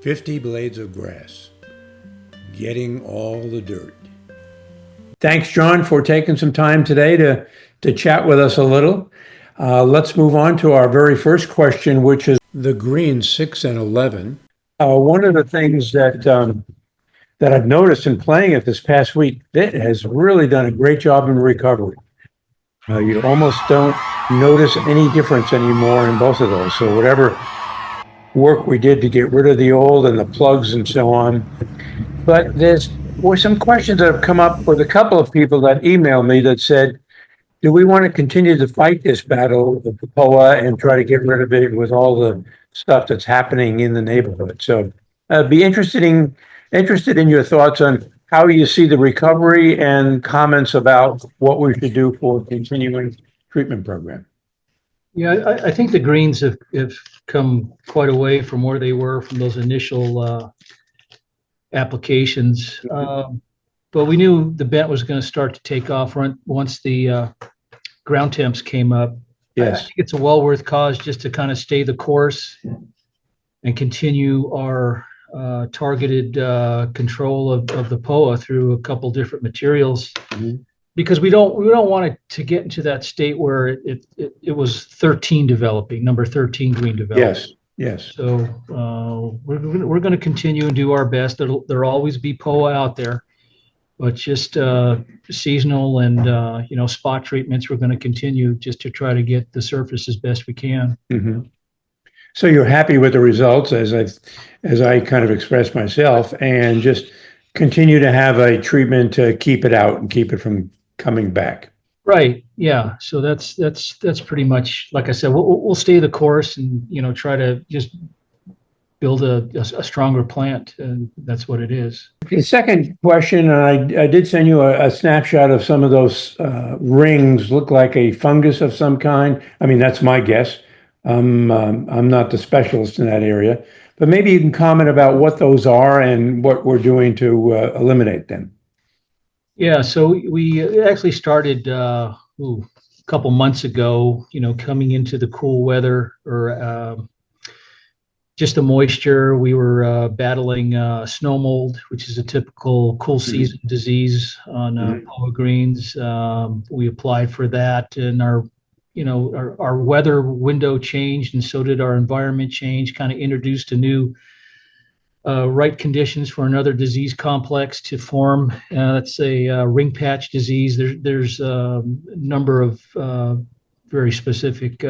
50 blades of grass, getting all the dirt. Thanks, John, for taking some time today to chat with us a little. Let's move on to our very first question, which is the greens 6 and 11. One of the things that I've noticed in playing it this past week, it has really done a great job in recovery. You almost don't notice any difference anymore in both of those. So whatever work we did to get rid of the old and the plugs and so on. But were some questions that have come up with a couple of people that emailed me that said, do we want to continue to fight this battle of the POA and try to get rid of it with all the stuff that's happening in the neighborhood? So I'd be interested in your thoughts on how you see the recovery and comments about what we should do for continuing treatment program. Yeah, I think the greens have come quite a way from where they were from those initial applications. But we knew the bent was going to start to take off once the ground temps came up. Yes. I think it's a well worth cause just to kind of stay the course and continue our targeted control of the POA through a couple different materials. Mm-hmm. Because we don't want it to get into that state where it was 13 developing, number 13 green developing. Yes. So we're going to continue and do our best. There'll always be POA out there, but just seasonal and spot treatments. We're going to continue just to try to get the surface as best we can. Mm-hmm. So you're happy with the results, as I kind of expressed myself, and just continue to have a treatment to keep it out and keep it from coming back. Right. Yeah. So that's pretty much, like I said, we'll stay the course and, try to just build a stronger plant. And that's what it is. The second question, and I did send you a snapshot of some of those rings, look like a fungus of some kind. I mean, that's my guess. I'm not the specialist in that area, but maybe you can comment about what those are and what we're doing to eliminate them. Yeah, so we actually started a couple months ago, coming into the cool weather or just the moisture. We were battling snow mold, which is a typical cool season disease on POA greens. We applied for that, and our weather window changed, and so did our environment change, kind of introduced a new right conditions for another disease complex to form. That's a ring patch disease. There's a number of very specific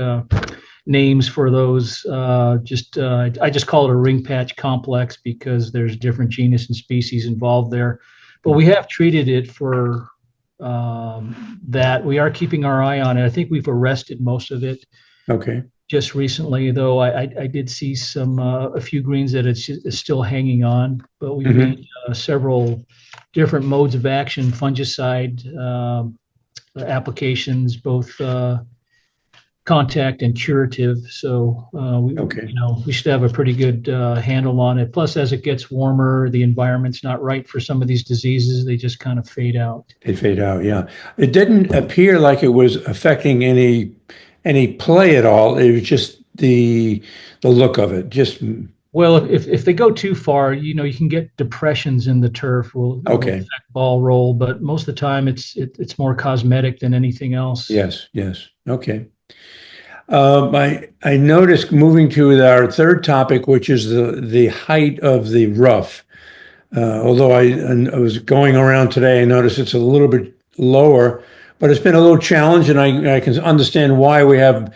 names for those. I just call it a ring patch complex because there's different genus and species involved there. But we have treated it for that. We are keeping our eye on it. I think we've arrested most of it. Okay. Just recently, though, I did see a few greens that it's still hanging on, but we made several different modes of action, fungicide applications, both contact and curative. So we should have a pretty good handle on it. Plus, as it gets warmer, the environment's not right for some of these diseases. They just kind of fade out. They fade out, yeah. It didn't appear like it was affecting any play at all. It was just the look of it. Well, if they go too far, you can get depressions in the turf. Will affect ball roll, but most of the time it's more cosmetic than anything else. Yes. Okay. I noticed, moving to our third topic, which is the height of the rough. Although I was going around today, I noticed it's a little bit lower, but it's been a little challenge, and I can understand why we have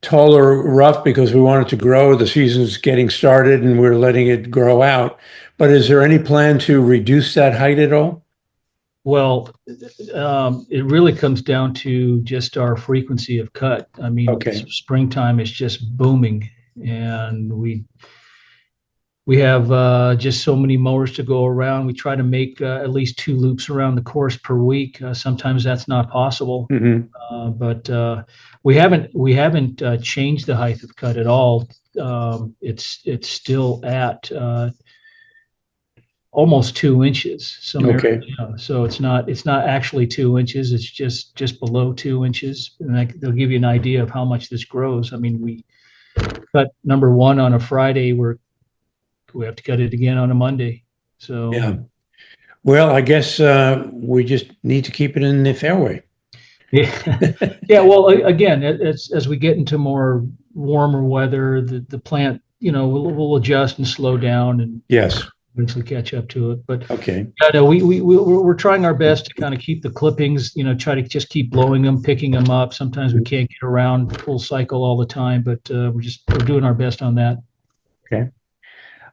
taller rough, because we want it to grow. The season's getting started and we're letting it grow out. But is there any plan to reduce that height at all? Well, it really comes down to just our frequency of cut. I mean, springtime is just booming, and we have just so many mowers to go around. We try to make at least 2 loops around the course per week. Sometimes that's not possible, but we haven't changed the height of cut at all. It's still at almost 2 inches. So it's not actually 2 inches. It's just below 2 inches, and they'll give you an idea of how much this grows. I mean, we cut number 1 on a Friday. We're we have to cut it again on a Monday. So Yeah. Well, I guess we just need to keep it in the fairway. yeah, yeah. Well, again, as we get into more warmer weather, the plant, will adjust and slow down and Yes. eventually catch up to it. But Okay. yeah, no, we're trying our best to kind of keep the clippings, try to just keep blowing them, picking them up. Sometimes we can't get around full cycle all the time, but we're doing our best on that. Okay.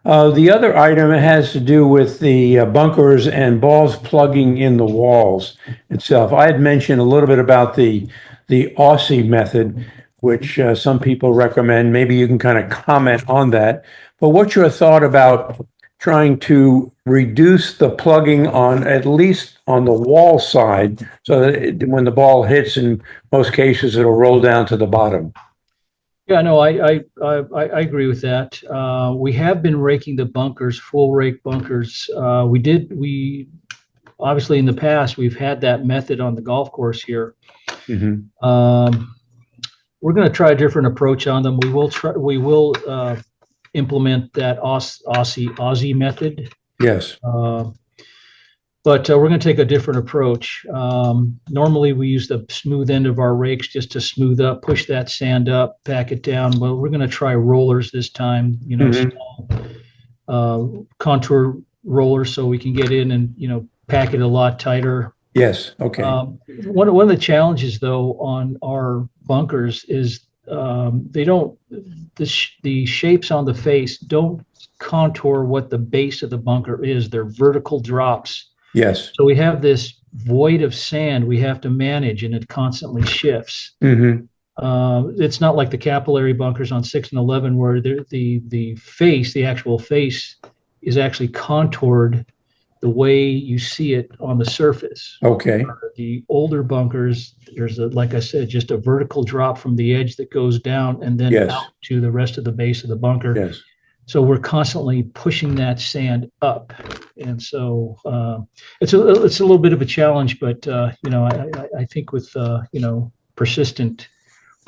The other item has to do with the bunkers and balls plugging in the walls itself. I had mentioned a little bit about the Aussie method, which some people recommend. Maybe you can kind of comment on that. But what's your thought about trying to reduce the plugging on at least on the wall side, so that when the ball hits, in most cases, it'll roll down to the bottom? Yeah, no, I agree with that. We have been raking the bunkers, full rake bunkers. We obviously in the past we've had that method on the golf course here. Hmm. Um, we're going to try a different approach on them. We will implement that Aussie method. Yes. But we're going to take a different approach. Normally, we use the smooth end of our rakes just to smooth up, push that sand up, pack it down. Well, we're going to try rollers this time, Hmm. small contour rollers, so we can get in and pack it a lot tighter. Yes. Okay. One of the challenges, though, on our bunkers is they don't the shapes on the face don't contour what the base of the bunker is. They're vertical drops. Yes. So we have this void of sand we have to manage, and it constantly shifts. Hmm. It's not like the capillary bunkers on 6 and 11 where the actual face is actually contoured the way you see it on the surface. Okay. The older bunkers, there's like I said, just a vertical drop from the edge that goes down and then Yes. out to the rest of the base of the bunker. Yes. So we're constantly pushing that sand up, and so it's a little bit of a challenge. But I think with persistent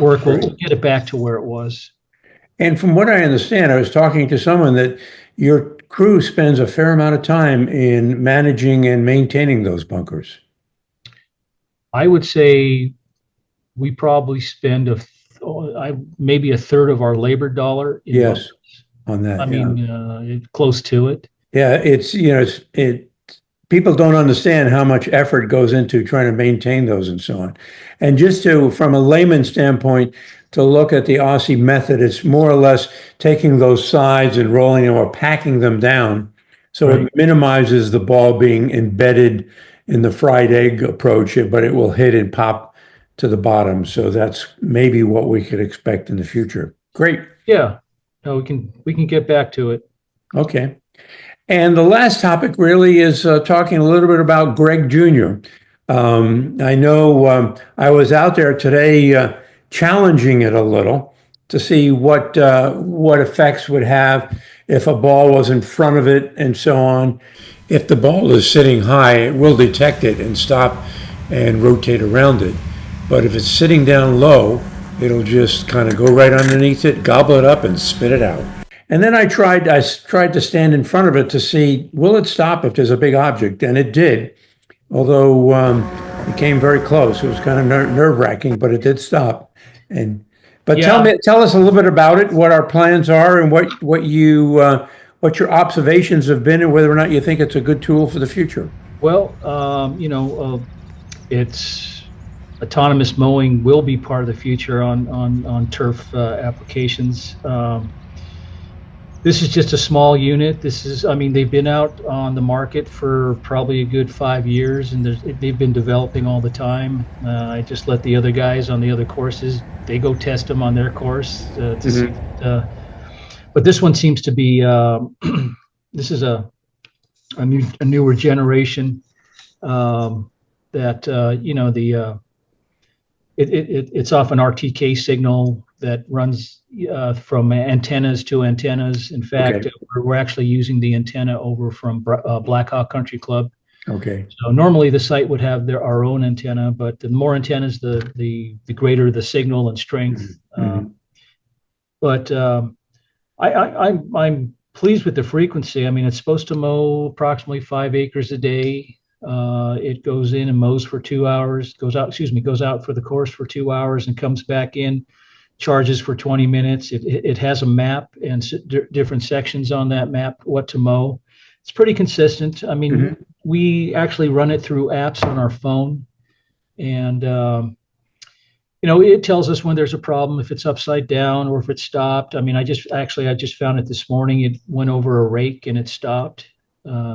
work, we'll get it back to where it was. And from what I understand, I was talking to someone that your crew spends a fair amount of time in managing and maintaining those bunkers. I would say we probably spend maybe a third of our labor dollar in Yes, bunkers. on I that. Yeah. mean, close to it. Yeah. People don't understand how much effort goes into trying to maintain those and so on. And just from a layman standpoint, to look at the Aussie method, it's more or less taking those sides and rolling them or packing them down. So Right. it minimizes the ball being embedded in the fried egg approach, but it will hit and pop to the bottom. So that's maybe what we could expect in the future. Great. Yeah. No, we can get back to it. Okay. And the last topic really is talking a little bit about Greg Jr. I know I was out there today challenging it a little to see what effects would have if a ball was in front of it and so on. If the ball is sitting high, it will detect it and stop and rotate around it. But if it's sitting down low, it'll just kind of go right underneath it, gobble it up, and spit it out. And then I tried to stand in front of it to see, will it stop if there's a big object? And it did, although it came very close. It was kind of nerve-wracking, but it did stop. But Yeah. tell us a little bit about it, what our plans are, and what your observations have been, and whether or not you think it's a good tool for the future. Well, it's autonomous mowing will be part of the future on turf applications. This is just a small unit. I mean, they've been out on the market for probably a good 5 years, and they've been developing all the time. I just let the other guys on the other courses, they go test them on their course to see. But this one seems to be, this is a newer generation that, it's off an RTK signal that runs from antennas to antennas. In fact, Okay. we're actually using the antenna over from Blackhawk Country Club. Okay. So normally the site would have our own antenna, but the more antennas, the greater the signal and strength. Mhm. But I'm pleased with the frequency. I mean, it's supposed to mow approximately 5 acres a day. It goes in and mows for 2 hours, goes out for the course for 2 hours and comes back in, charges for 20 minutes. It has a map and different sections on that map, what to mow. It's pretty consistent. I mean, Mhm. we actually run it through apps on our phone, and it tells us when there's a problem, if it's upside down or if it's stopped. I mean, I just found it this morning. It went over a rake and it stopped.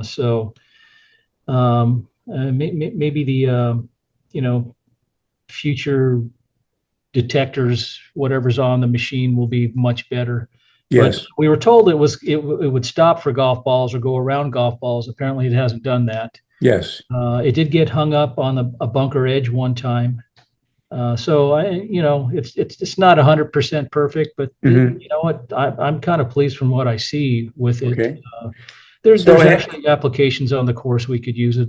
So maybe the future detectors, whatever's on the machine, will be much better. But Yes, we were told it would stop for golf balls or go around golf balls. Apparently, it hasn't done that. yes. It did get hung up on a bunker edge one time. So it's not 100% perfect, but Hmm. you know what? I'm kind of pleased from what I see with it. Okay. So, There's actually applications on the course we could use it.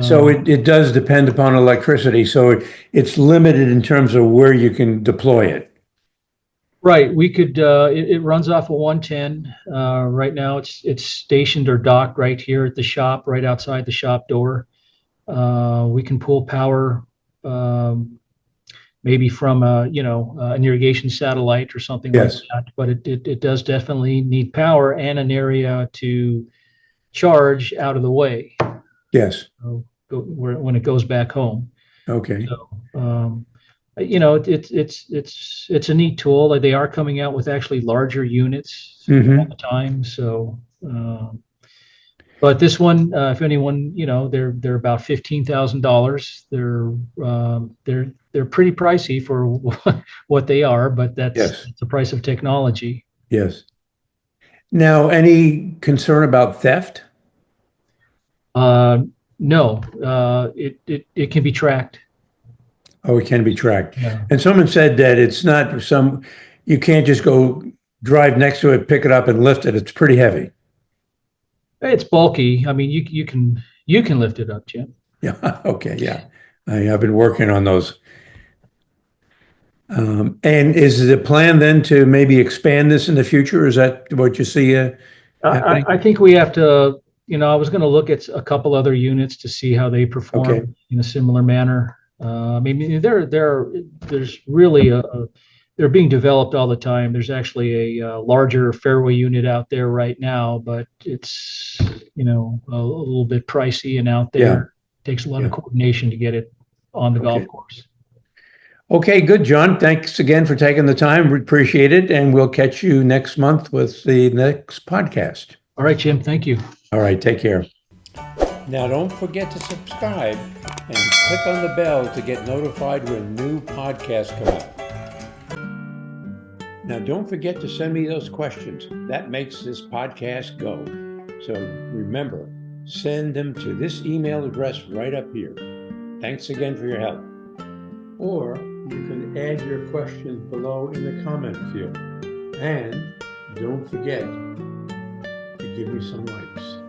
so Um, it does depend upon electricity. So it's limited in terms of where you can deploy it. right. We could. It runs off of 110. Right now, it's stationed or docked right here at the shop, right outside the shop door. We can pull power. Maybe from an irrigation satellite or something like Yes, that. But it does definitely need power and an area to charge out of the way, yes. when it goes back home. Okay. So it's a neat tool. Like, they are coming out with actually larger units all Hmm. the time. So. But this one, if anyone, they're about $15,000. They're pretty pricey for what they are, but that's Yes, the price of technology. yes. Now, any concern about theft? Uh, no, it can be tracked. Oh, it can be tracked. Yeah, And someone said that it's not you can't just go drive next to it, pick it up and lift it. It's pretty heavy. it's bulky. I mean, you can lift it up, Jim. Yeah. Okay. Yeah. I've been working on those. And is the plan then to maybe expand this in the future? Is that what you see happening? I think we have to. I was going to look at a couple other units to see how they Okay. perform in a similar manner. I mean, there's really they're being developed all the time. There's actually a larger fairway unit out there right now, but it's a little bit pricey and out Yeah. there. Takes a lot of Yeah. coordination to get it on the golf Okay. course. Okay. Good, John. Thanks again for taking the time. We appreciate it. And we'll catch you next month with the next podcast. All right, Jim. Thank you. All right. Take care. Now, don't forget to subscribe and click on the bell to get notified when new podcasts come out. Now, don't forget to send me those questions. That makes this podcast go. So remember, send them to this email address right up here. Thanks again for your help. Or you can add your questions below in the comment field. And don't forget to give me some likes.